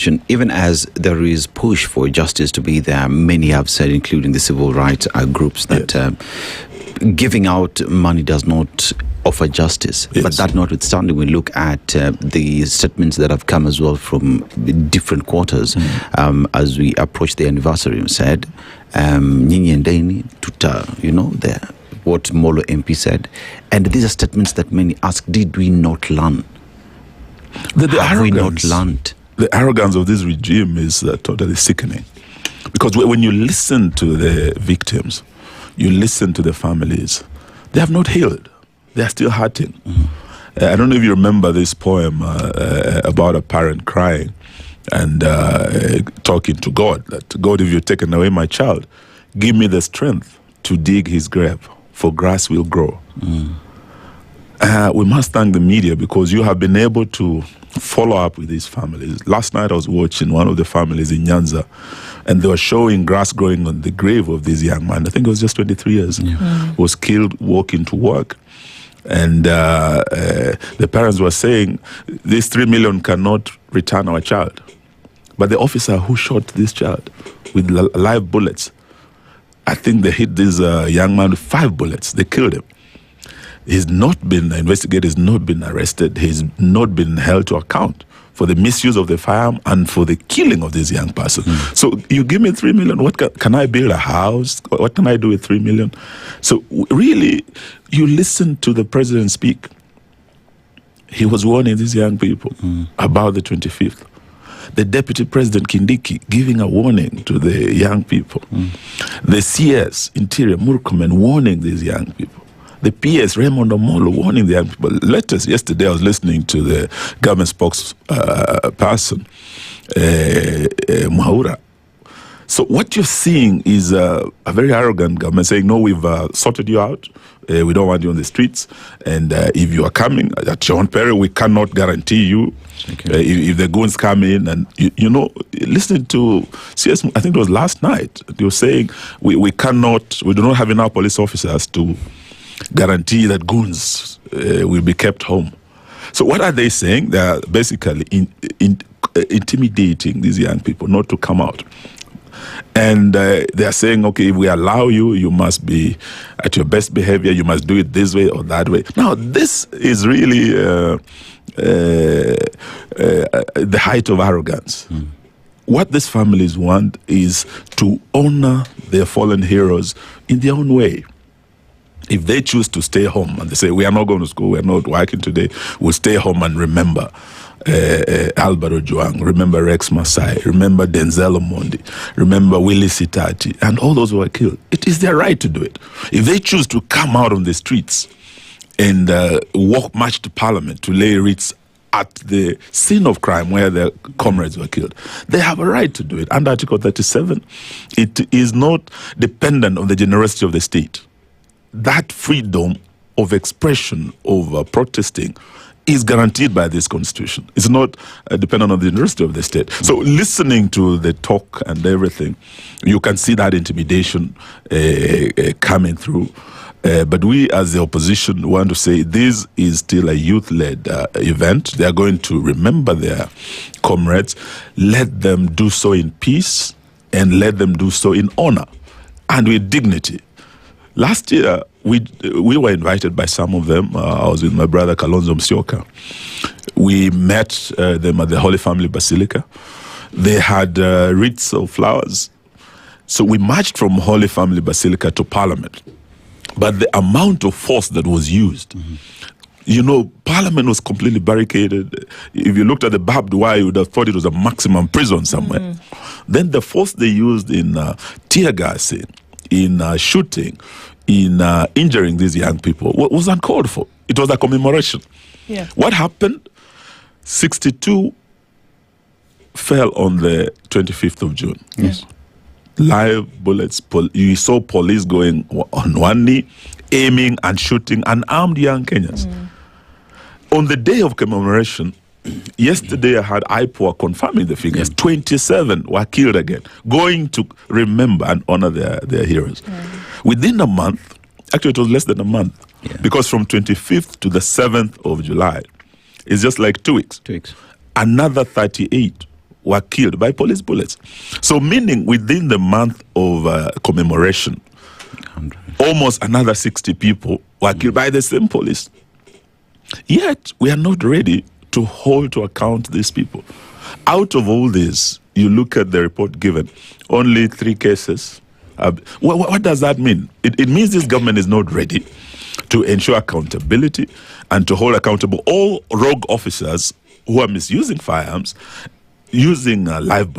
question. Even as there is push for justice to be there, many have said, including the civil rights groups, that giving out money does not offer justice. Yes. But that notwithstanding, we look at the statements that have come as well from different quarters as we approach the anniversary. We said, Nyinyi endeni tuta, what Molo MP said. And these are statements that many ask, did we not learn? Have we not learned? The arrogance of this regime is totally sickening. Because when you listen to the victims, you listen to the families, they have not healed. They are still hurting. I don't know if you remember this poem about a parent crying and talking to God, that God, if you've taken away my child, give me the strength to dig his grave, for grass will grow. We must thank the media, because you have been able to follow up with these families. Last night I was watching one of the families in Nyanza, and they were showing grass growing on the grave of this young man. I think it was just 23 years. Was killed walking to work. And the parents were saying, this 3 million cannot return our child. But the officer who shot this child with live bullets, I think they hit this young man with 5 bullets. They killed him. He's not been investigated, he's not been arrested, he's not been held to account for the misuse of the firearm and for the killing of this young person. So you give me 3 million, what can I build a house? What can I do with 3 million? So really, you listen to the president speak. He was warning these young people about the 25th. The deputy president Kindiki giving a warning to the young people. The CS, Interior Murkomen, warning these young people. The PS, Raymond Omolo, warning the young people. Yesterday I was listening to the government spokesperson, Mwaura. So what you're seeing is a very arrogant government saying, no, we've sorted you out. We don't want you on the streets. And if you are coming at your own peril, we cannot guarantee you. If the goons come in, and listening to CS, I think it was last night, they were saying we do not have enough police officers to guarantee that goons will be kept home. So what are they saying? They are basically intimidating these young people not to come out. And they are saying, okay, if we allow you, you must be at your best behavior, you must do it this way or that way. Now, this is really the height of arrogance. What these families want is to honor their fallen heroes in their own way. If they choose to stay home and they say, we are not going to school, we are not working today, we'll stay home and remember Albert Ojwang, remember Rex Masai, remember Denzel Omondi, remember Willie Sitati, and all those who were killed. It is their right to do it. If they choose to come out on the streets and march to Parliament to lay wreaths at the scene of crime where their comrades were killed, they have a right to do it. Under Article 37, it is not dependent on the generosity of the state. That freedom of expression, of protesting, is guaranteed by this constitution. It's not dependent on the generosity of the state. So listening to the talk and everything, you can see that intimidation coming through. But we as the opposition want to say this is still a youth-led event. They are going to remember their comrades. Let them do so in peace and let them do so in honor and with dignity. Last year, we were invited by some of them. I was with my brother Kalonzo Musyoka. We met them at the Holy Family Basilica. They had wreaths of flowers. So we marched from Holy Family Basilica to Parliament. But the amount of force that was used, Parliament was completely barricaded. If you looked at the barbed wire, you would have thought it was a maximum prison somewhere. Then the force they used in tear gassing, in shooting, in injuring these young people was uncalled for. It was a commemoration. Yeah. What happened? 62 fell on the 25th of June. Yes. Live bullets. You saw police going on one knee, aiming and shooting unarmed young Kenyans. On the day of commemoration, yesterday I had IPOA confirming the figures. 27 were killed again, going to remember and honor their heroes. Within a month, actually it was less than a month, because from 25th to the 7th of July, it's just like 2 weeks. 2 weeks. Another 38 were killed by police bullets. So meaning within the month of commemoration, almost another 60 people were killed by the same police. Yet we are not ready to hold to account these people. Out of all this, you look at the report given, only 3 cases. What does that mean? It means this government is not ready to ensure accountability and to hold accountable all rogue officers who are misusing firearms, using live